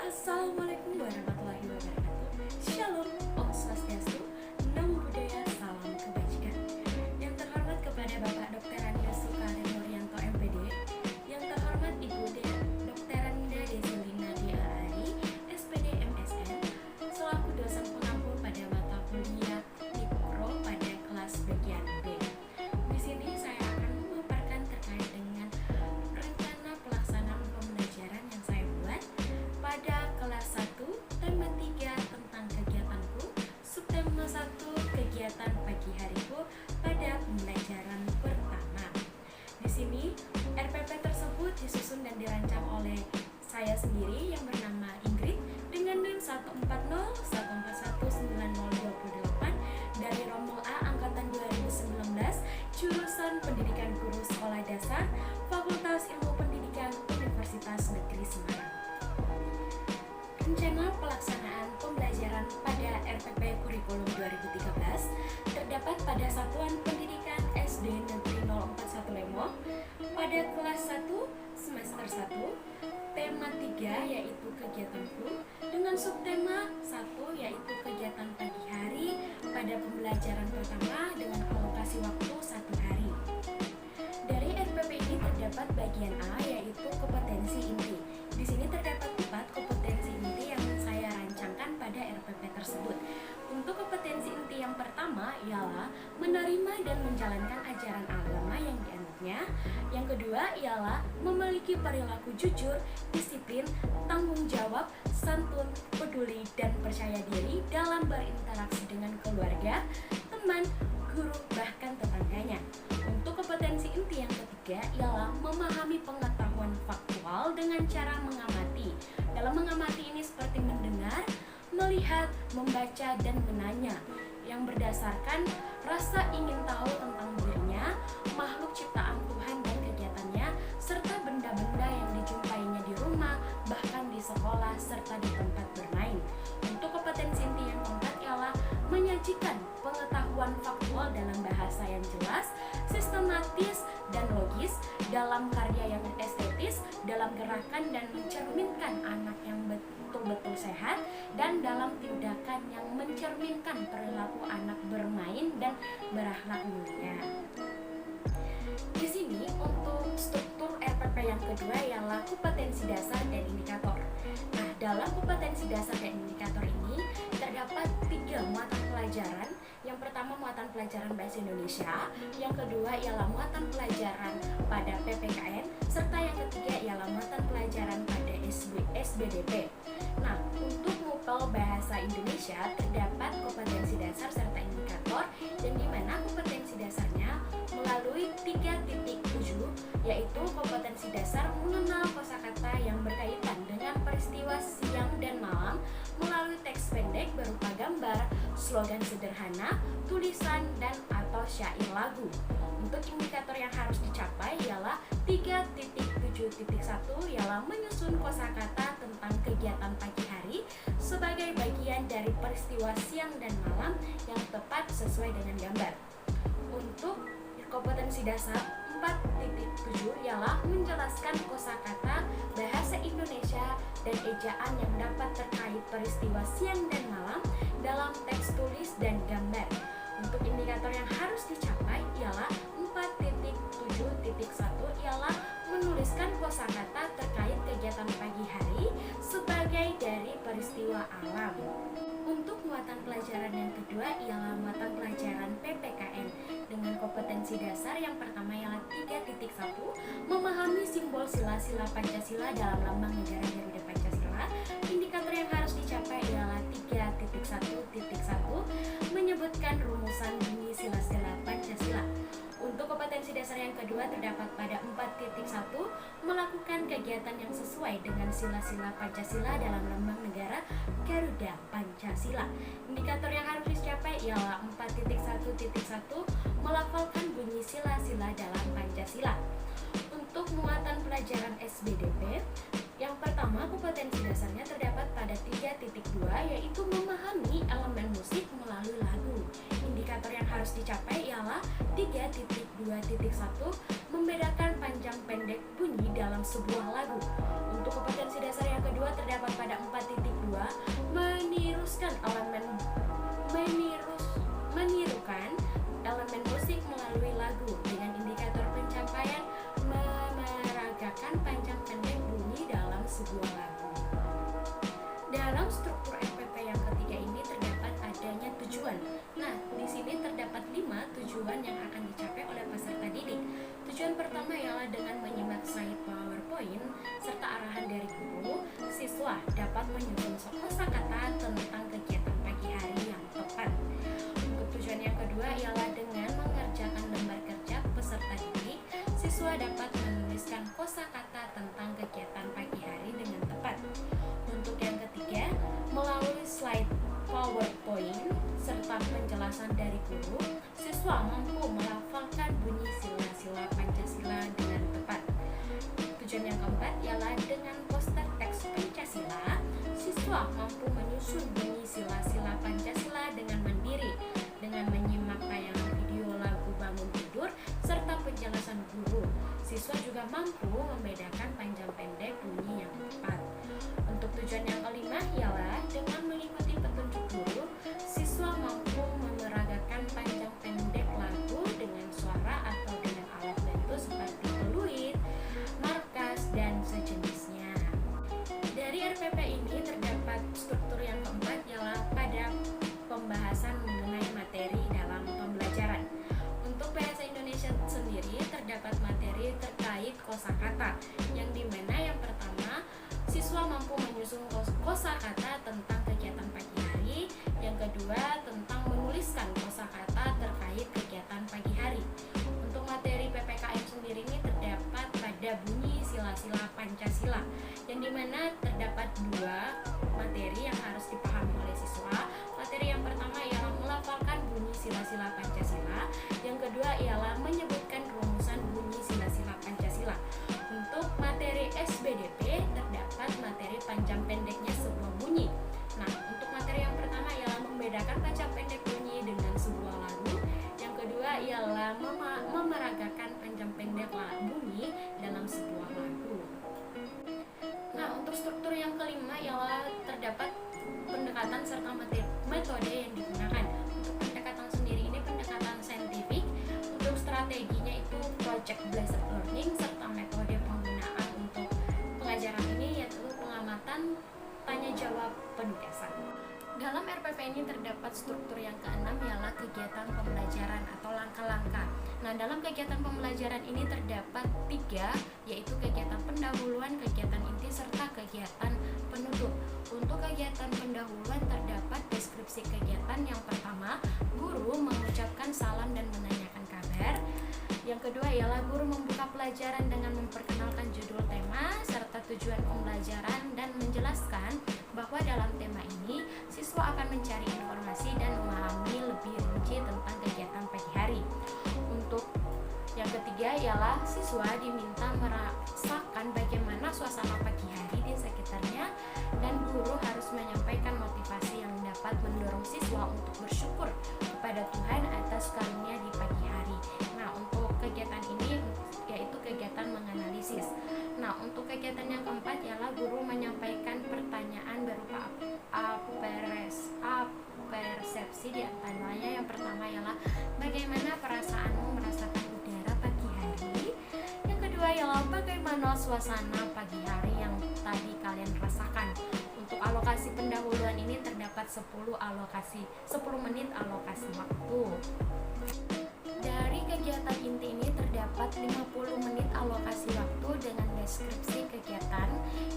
Assalamualaikum warahmatullahi wabarakatuh. Shalom, Om Swastiastu, Namo Buddhaya, salam kebajikan. Yang terhormat kepada Bapak Dr. Anda Sukarin Nuryanto MPD, yang terhormat Ibu Dr. Anda Desilina DAARI, SPD MSN, selaku dosen pengampu pada mata kuliah Mikro pada kelas bagian B. Di sini saya akan memaparkan terkait dengan rencana pelaksanaan pembelajaran yang saya buat pada kelas 1, tema 3 tentang kegiatanku, subtema 1 kegiatan pagi hariku pada pembelajaran pertama. Di sini RPP tersebut disusun dan dirancang oleh saya sendiri yang bernama Ingrid dengan NIM 14014190028 dari Rombol A angkatan 2019, jurusan Pendidikan Guru Sekolah Dasar, Fakultas Ilmu Pendidikan Universitas Negeri Semarang. Rencana pelaksanaan pembelajaran pada RPP Kurikulum 2013 terdapat pada Satuan Pendidikan SD Negeri 041 Lemo pada kelas 1 semester 1, tema 3 yaitu kegiatanku dengan subtema 1 yaitu kegiatan pagi hari pada pembelajaran pertama dengan alokasi waktu 1 hari. Dari RPP ini terdapat bagian A yaitu kompetensi inti. Di sini terdapat 4 kompetensi inti yang saya rancangkan pada RPP tersebut. Untuk kompetensi inti yang pertama ialah menerima dan menjalankan ajaran agama yang dianutnya. Yang kedua ialah memiliki perilaku jujur, disiplin, tanggung jawab, santun, peduli, dan percaya diri dalam berinteraksi dengan keluarga, teman, guru, bahkan tetangganya. Untuk kompetensi inti yang ketiga ialah memahami pengetahuan faktual dengan cara mengamati. Dalam mengamati ini seperti mendengar, melihat, membaca, dan menanya yang berdasarkan rasa ingin tahu tentang dirinya, makhluk ciptaan Tuhan dan kegiatannya, serta benda-benda yang dijumpainya di rumah, bahkan di sekolah, serta di tempat bermain. Untuk kompetensi inti yang keempat ialah menyajikan pengetahuan faktual dalam bahasa yang jelas, sistematis, dan logis, dalam karya yang estetis, dalam gerakan dan mencerminkan anak yang betul-betul sehat, dan dalam tindakan yang mencerminkan perilaku anak bermain dan berakhlak mulia. Di sini untuk struktur RPP yang kedua ialah kompetensi dasar dan indikator. Nah, dalam kompetensi dasar dan indikator ini terdapat 3 muatan pelajaran. Yang pertama muatan pelajaran Bahasa Indonesia, yang kedua ialah muatan pelajaran pada PPKN, serta yang ketiga ialah muatan pelajaran pada SBDP. Nah, untuk MUPEL Bahasa Indonesia terdapat kompetensi dasar serta indikator, dan di mana kompetensi dasarnya melalui 3.7, yaitu kompetensi dasar mengenal kosakata yang berkaitan dengan peristiwa siang dan malam melalui teks pendek berupa gambar, slogan sederhana, tulisan, dan atau syair lagu. Untuk indikator yang harus dicapai ialah 3.7.1 ialah menyusun kosakata tentang kegiatan pagi hari sebagai bagian dari peristiwa siang dan malam yang tepat sesuai dengan gambar. Untuk kompetensi dasar 4.7 ialah menjelaskan kosakata bahasa Indonesia dan ejaan yang dapat terkait peristiwa siang dan malam dalam teks tulis dan gambar. Untuk indikator yang harus dicapai ialah 4.7.1 ialah menuliskan kosakata terkait kegiatan pagi hari sebagai dari peristiwa alam. Untuk muatan pelajaran yang kedua ialah muatan pelajaran PPKN dengan kompetensi dasar yang pertama ialah 3.1 memahami simbol sila-sila Pancasila dalam lambang negara Garuda Pancasila. Indikator yang harus dicapai ialah 3.1.1 menyebutkan rumusan bunyi sila-sila Pancasila. Untuk kompetensi dasar yang kedua terdapat pada 4.1 melakukan kegiatan yang sesuai dengan sila-sila Pancasila dalam lambang negara Garuda Pancasila. Indikator yang harus dicapai ialah 4.1.1 melafalkan bunyi sila-sila dalam Pancasila. Untuk muatan pelajaran SBDP, yang pertama kompetensi dasarnya terdapat pada 3.2 yaitu memahami elemen musik melalui lagu. Indikator yang harus dicapai ialah 3.2.1 membedakan panjang pendek bunyi dalam sebuah lagu. Untuk kompetensi dasar yang kedua terdapat pada 4.1 Dalam struktur RPP yang ketiga ini terdapat adanya tujuan. Nah, di sini terdapat 5 tujuan yang akan dicapai oleh peserta didik. Tujuan pertama ialah dengan menyimak slide PowerPoint serta arahan dari guru, siswa dapat menyusun kosakata tentang kegiatan pagi hari yang tepat. Untuk tujuan yang kedua ialah dengan mengerjakan lembar kerja peserta didik, siswa dapat menuliskan kosakata tentang kegiatan pagi hari dengan tepat. Untuk yang ketiga, melalui slide PowerPoint serta penjelasan dari guru, siswa mampu melafalkan bunyi sila-sila Pancasila dengan tepat. Tujuan yang keempat ialah dengan poster teks Pancasila, siswa mampu menyusun bunyi sila-sila Pancasila dengan mandiri dengan menyimak tayangan video lagu bangun tidur serta penjelasan guru. Siswa juga mampu membedakan panjang pendek bunyi yang tepat. Untuk tujuan yang kelima ialah dengan mengikuti petunjuk guru, siswa mampu memeragakan panjang pendek lagu dengan suara atau dengan alat bantu seperti peluit, markas, dan sejenisnya. Dari RPP ini terdapat struktur yang keempat ialah pada pembahasan mengenai materi dalam pembelajaran. Untuk bahasa Indonesia sendiri terdapat materi terkait kosakata, yang dimana yang pertama siswa mampu menyusun kosakata tentang kegiatan pagi hari, yang kedua tentang menuliskan kosakata terkait kegiatan pagi hari. Untuk materi PPKM sendiri ini terdapat pada bunyi sila-sila Pancasila, yang dimana terdapat 2 materi yang harus dipahami oleh siswa. Materi yang pertama ialah melafalkan bunyi sila-sila Pancasila, yang kedua ialah menyebutkan rumusan bunyi sila-sila Pancasila. Untuk materi SBDP terdapat materi panjang pendeknya sebuah bunyi. Nah, untuk materi yang pertama ialah membedakan panjang pendek bunyi dengan sebuah lagu. Yang kedua ialah memeragakan panjang pendek bunyi dalam sebuah lagu. Nah, untuk struktur yang kelima ialah terdapat pendekatan serta metode yang digunakan. Untuk pendekatan sendiri ini pendekatan saintifik. Untuk strateginya itu project based learning serta metode penggunaan untuk pengajaran ini yaitu pengamatan, tanya jawab, penugasan. Dalam RPP ini terdapat struktur yang keenam ialah kegiatan pembelajaran atau langkah-langkah. Nah, dalam kegiatan pembelajaran ini terdapat 3, yaitu kegiatan pendahuluan, kegiatan inti, serta kegiatan penutup. Untuk kegiatan pendahuluan terdapat deskripsi kegiatan. Yang pertama, guru mengucapkan salam dan menanyakan kabar. Yang kedua ialah guru membuka pelajaran dengan memperkenalkan judul tema serta tujuan pembelajaran dan menjelaskan bahwa dalam tema ini siswa akan mencari informasi dan memahami lebih rinci tentang kegiatan pagi hari. Untuk yang ketiga ialah siswa diminta merasakan bagaimana suasana pagi hari di sekitarnya dan guru harus menyampaikan motivasi yang dapat mendorong siswa untuk bersyukur kepada Tuhan atas karunia di pagi hari. Nah, untuk kegiatan ini yaitu kegiatan menganalisis. Nah, untuk kegiatan yang keempat ialah guru menyampaikan pertanyaan berupa persepsi, di antaranya yang pertama ialah bagaimana perasaanmu merasakan udara pagi hari. Yang kedua ialah bagaimana suasana pagi hari yang tadi kalian rasakan. Untuk alokasi pendahuluan ini terdapat 10 menit alokasi waktu. Dari kegiatan inti ini terdapat 50 menit alokasi waktu dengan deskripsi kegiatan.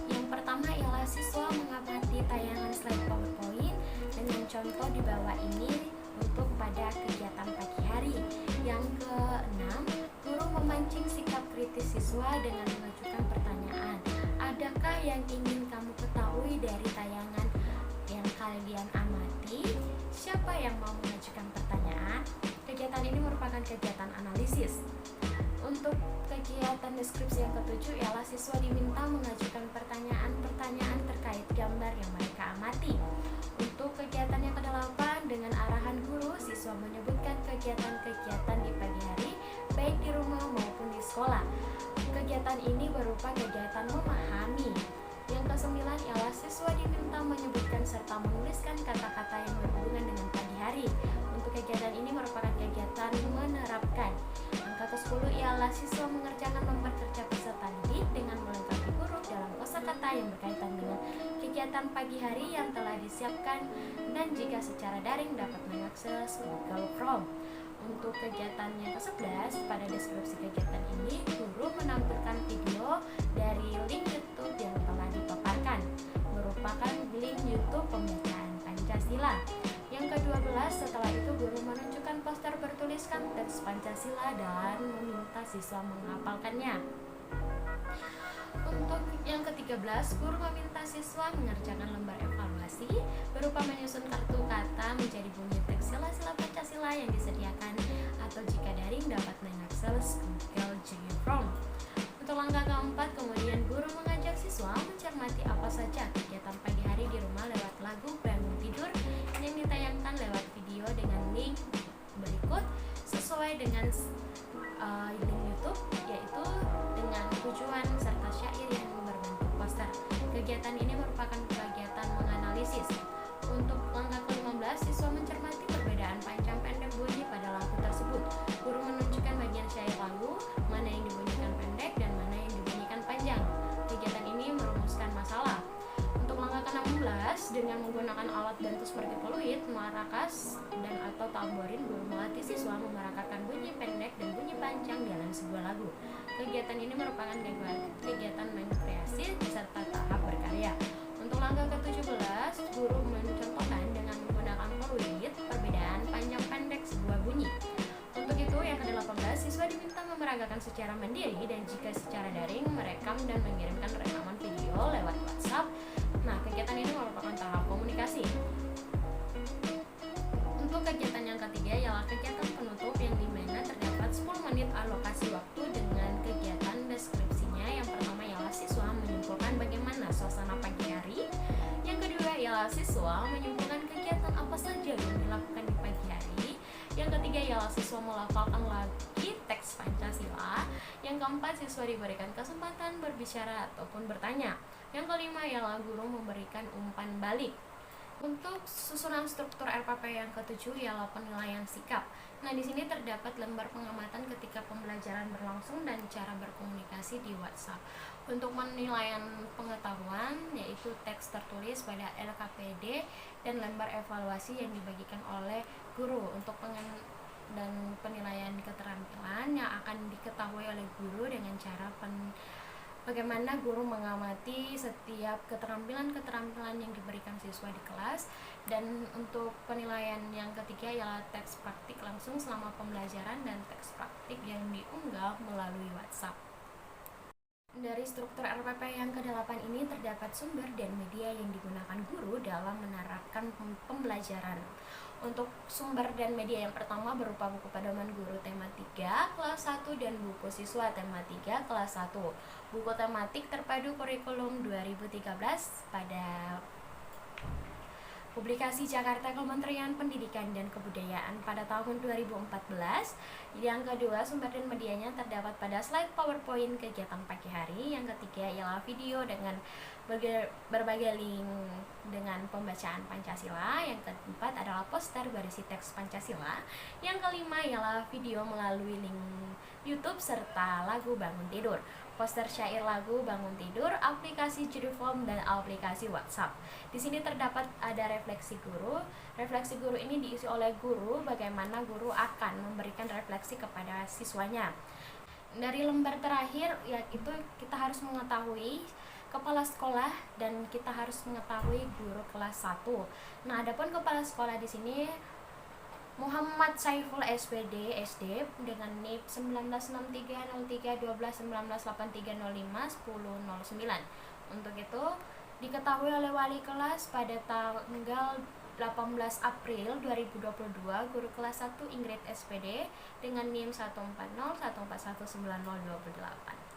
Yang pertama ialah siswa mengamati tayangan slide PowerPoint dengan contoh di bawah ini untuk pada kegiatan pagi hari. Yang keenam, guru memancing sikap kritis siswa dengan mengajukan pertanyaan. Adakah yang ingin kamu ketahui dari tayangan yang kalian amati? Siapa yang mau mengajukan pertanyaan? Kegiatan ini merupakan kegiatan analisis. Untuk kegiatan deskripsi yang ketujuh ialah siswa diminta mengajukan pertanyaan-pertanyaan terkait gambar yang mereka amati. Untuk kegiatan yang kedelapan, dengan arahan guru, siswa menyebutkan kegiatan-kegiatan di pagi hari, baik di rumah maupun di sekolah. Kegiatan ini berupa kegiatan memahami. Yang kesembilan ialah siswa diminta menyebutkan serta menuliskan kata-kata yang berhubungan dengan pagi hari. Untuk kegiatan ini merupakan kegiatan menerapkan. Angka ke-10 ialah siswa mengerjakan lembar kerja peserta didik dengan melengkapi huruf dalam kosakata yang berkaitan dengan kegiatan kegiatan pagi hari yang telah disiapkan dan jika secara daring dapat mengakses Google Chrome. Untuk kegiatan yang ke-11, pada deskripsi kegiatan ini, guru menampilkan video dari link YouTube yang telah dipaparkan, merupakan link YouTube pembacaan Pancasila. Yang ke-12, setelah itu guru menunjukkan poster bertuliskan teks Pancasila dan meminta siswa menghafalkannya. Untuk yang ke-13, guru meminta siswa mengerjakan lembar evaluasi berupa menyusun kartu kata menjadi bunyi teks sila-sila Pancasila yang disediakan atau jika daring dapat mengakses Google Chrome. Untuk langkah keempat, kemudian guru mengajak siswa mencermati apa saja kegiatan pagi hari di rumah lewat lagu bangun tidur yang ditayangkan lewat video dengan link berikut sesuai dengan link YouTube, yaitu dengan tujuan serta syair yang berbentuk poster. Kegiatan ini merupakan kegiatan menganalisis. Untuk langkah ke-15, siswa mencermati perbedaan panjang pendek bunyi pada lagu tersebut. Guru menunjukkan bagian syair lagu, mana yang dibunyikan pendek dan mana yang dibunyikan panjang. Kegiatan ini merumuskan masalah. Untuk langkah ke-16, dengan menggunakan alat bantu seperti peluit, marakas, dan atau tamborin, guru melatih siswa memarakakan bunyi pendek dan bunyi panjang dalam sebuah lagu. Kegiatan ini merupakan kegiatan mengkreasi serta tahap berkarya. Untuk langkah ke-17, guru mencontohkan dengan menggunakan peluit perbedaan panjang pendek sebuah bunyi. Untuk itu, yang ke-18, siswa diminta memeragakan secara mandiri dan jika secara daring merekam dan mengirimkan rekaman video lewat WhatsApp. Nah, kegiatan ini merupakan tahap komunikasi. Untuk kegiatan yang ketiga ialah kegiatan penutup yang dimana terdapat 10 menit alokasi waktu dengan kegiatan deskripsinya. Yang pertama ialah siswa menyimpulkan bagaimana suasana pagi hari. Yang kedua ialah siswa menyimpulkan kegiatan apa saja yang dilakukan di pagi hari. Yang ketiga ialah siswa melafalkan lagi teks Pancasila. Yang keempat, siswa diberikan kesempatan berbicara ataupun bertanya. Yang kelima ialah guru memberikan umpan balik. Untuk susunan struktur RPP yang ke-7 ialah penilaian sikap. Nah, di sini terdapat lembar pengamatan ketika pembelajaran berlangsung dan cara berkomunikasi di WhatsApp. Untuk penilaian pengetahuan yaitu teks tertulis pada LKPD dan lembar evaluasi yang dibagikan oleh guru. Untuk dan penilaian keterampilan yang akan diketahui oleh guru dengan cara bagaimana guru mengamati setiap keterampilan-keterampilan yang diberikan siswa di kelas. Dan untuk penilaian yang ketiga ialah teks praktik langsung selama pembelajaran dan teks praktik yang diunggah melalui WhatsApp. Dari struktur RPP yang ke-8 ini terdapat sumber dan media yang digunakan guru dalam menerapkan pembelajaran. Untuk sumber dan media yang pertama berupa buku pedoman guru tema 3 kelas 1 dan buku siswa tema 3 kelas 1. Buku tematik terpadu kurikulum 2013 pada publikasi Jakarta Kementerian Pendidikan dan Kebudayaan pada tahun 2014. Yang kedua, sumber dan medianya terdapat pada slide PowerPoint kegiatan pagi hari. Yang ketiga ialah video dengan berbagai link dengan pembacaan Pancasila. Yang keempat adalah poster berisi teks Pancasila. Yang kelima ialah video melalui link YouTube serta lagu bangun tidur, poster syair lagu bangun tidur, aplikasi judul form dan aplikasi WhatsApp. Di sini terdapat ada refleksi guru. Refleksi guru ini diisi oleh guru, bagaimana guru akan memberikan refleksi kepada siswanya. Dari lembar terakhir yaitu kita harus mengetahui kepala sekolah dan kita harus mengetahui guru kelas 1. Nah, adapun kepala sekolah di sini Muhammad Saiful SPD SD dengan NIP 196303121983051009. Untuk itu diketahui oleh wali kelas pada tanggal 18 April 2022, guru kelas 1 Ingrid SPD dengan NIM 14014190028.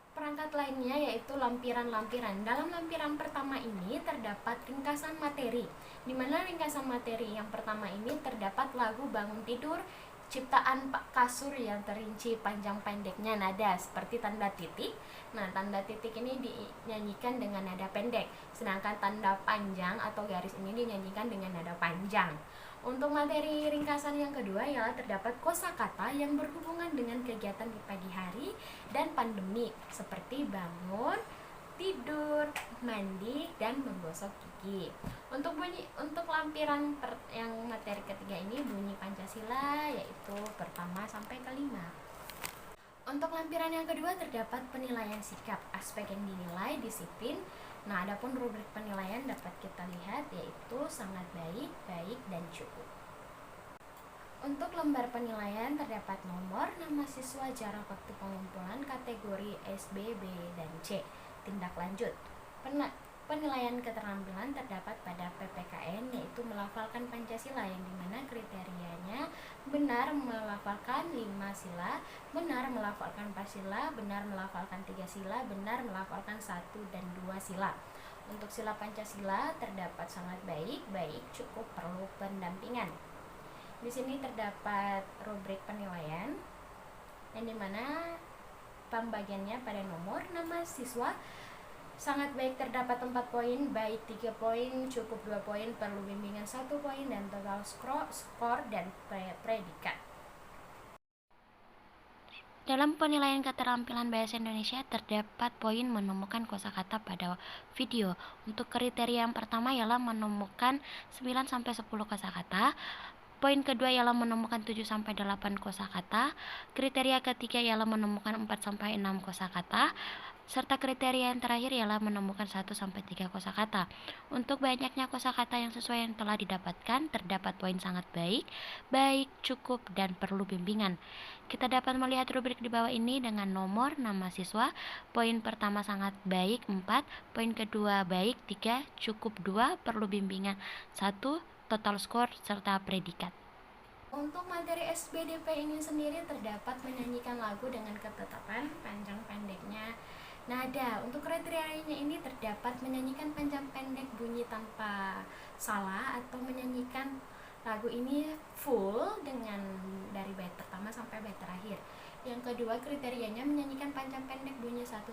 Perangkat lainnya yaitu lampiran-lampiran. Dalam lampiran pertama ini terdapat ringkasan materi, di mana ringkasan materi yang pertama ini terdapat lagu bangun tidur ciptaan Pak Kasur yang terinci panjang pendeknya nada seperti tanda titik. Nah, tanda titik ini dinyanyikan dengan nada pendek, sedangkan tanda panjang atau garis ini dinyanyikan dengan nada panjang. Untuk materi ringkasan yang kedua ialah terdapat kosakata yang berhubungan dengan kegiatan di pagi hari dan pandemi seperti bangun, tidur, mandi, dan menggosok gigi. Untuk lampiran yang materi ketiga ini bunyi Pancasila, yaitu pertama sampai kelima. Untuk lampiran yang kedua terdapat penilaian sikap, aspek yang dinilai, disiplin. Nah, adapun rubrik penilaian dapat kita lihat yaitu sangat baik, baik, dan cukup. Untuk lembar penilaian terdapat nomor, nama siswa, jarak waktu pengumpulan, kategori S, B, B, dan C. Tindak lanjut. Penilaian keterampilan terdapat pada PPKN, yaitu melafalkan Pancasila, yang dimana kriterianya benar melafalkan 5 sila, benar melafalkan 4 sila, benar melafalkan 3 sila, benar melafalkan 1 dan 2 sila. Untuk sila Pancasila terdapat sangat baik, baik, cukup, perlu pendampingan. Di sini terdapat rubrik penilaian, yang dimana pembagiannya pada nomor, nama siswa, sangat baik terdapat 4 poin, baik 3 poin, cukup 2 poin, perlu bimbingan 1 poin, dan total skor dan predikat. Dalam penilaian keterampilan bahasa Indonesia terdapat poin menemukan kosakata pada video. Untuk kriteria yang pertama ialah menemukan 9-10 kosakata. Poin kedua ialah menemukan 7-8 kosakata. Kriteria ketiga ialah menemukan 4-6 kosakata. Serta kriteria yang terakhir ialah menemukan 1-3 kosakata. Untuk banyaknya kosakata yang sesuai yang telah didapatkan, terdapat poin sangat baik, baik, cukup, dan perlu bimbingan. Kita dapat melihat rubrik di bawah ini dengan nomor, nama siswa. Poin pertama sangat baik 4, poin kedua baik 3, cukup 2, perlu bimbingan 1, total skor, serta predikat. Untuk materi SBDP ini sendiri terdapat menyanyikan lagu dengan ketetapan panjang pendeknya nada. Untuk kriterianya ini terdapat menyanyikan panjang pendek bunyi tanpa salah, atau menyanyikan lagu ini full dengan dari bait pertama sampai bait terakhir. Yang kedua kriterianya menyanyikan panjang pendek bunyi 1-2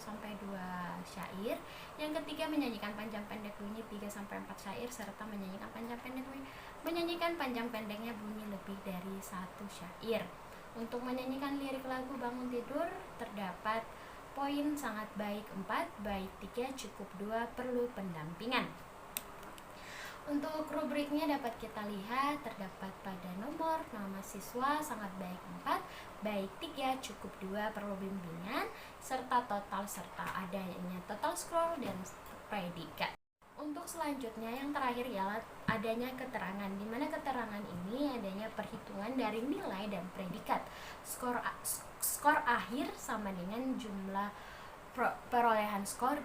syair. Yang ketiga menyanyikan panjang pendek bunyi 3-4 syair, serta menyanyikan panjang pendeknya bunyi lebih dari 1 syair. Untuk menyanyikan lirik lagu Bangun Tidur terdapat poin sangat baik 4, baik 3, cukup 2, perlu pendampingan. Untuk rubriknya dapat kita lihat terdapat pada nomor, nama siswa, sangat baik 4, baik 3, cukup 2, perlu bimbingan, serta total, serta adanya total skor dan predikat. Untuk selanjutnya yang terakhir ialah adanya keterangan, di mana keterangan ini adanya perhitungan dari nilai dan predikat. Skor akhir sama dengan jumlah perolehan skor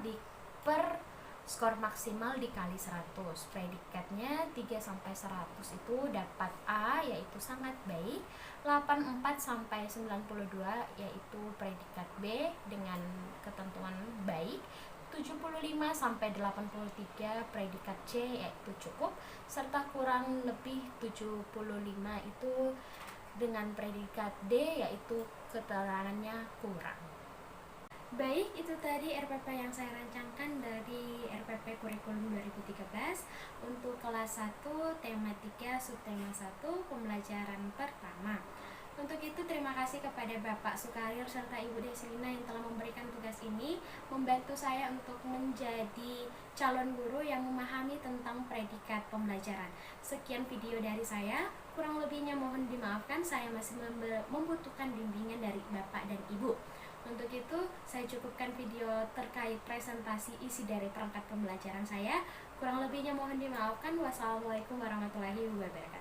skor maksimal dikali 100. Predikatnya 3-100 itu dapat A, yaitu sangat baik, 84-92 yaitu predikat B dengan ketentuan baik, 75-83 predikat C yaitu cukup, serta kurang lebih 75 itu dengan predikat D yaitu keterangannya kurang. Baik, itu tadi RPP yang saya rancangkan dari RPP Kurikulum 2013 untuk kelas 1, tema 3, subtema 1, pembelajaran pertama. Untuk itu terima kasih kepada Bapak Sukarir serta Ibu Deslina yang telah memberikan tugas ini, membantu saya untuk menjadi calon guru yang memahami tentang predikat pembelajaran. Sekian video dari saya, kurang lebihnya mohon dimaafkan, saya masih membutuhkan bimbingan dari Bapak dan Ibu. Untuk itu, saya cukupkan video terkait presentasi isi dari perangkat pembelajaran saya. Kurang lebihnya mohon dimaafkan. Wassalamualaikum warahmatullahi wabarakatuh.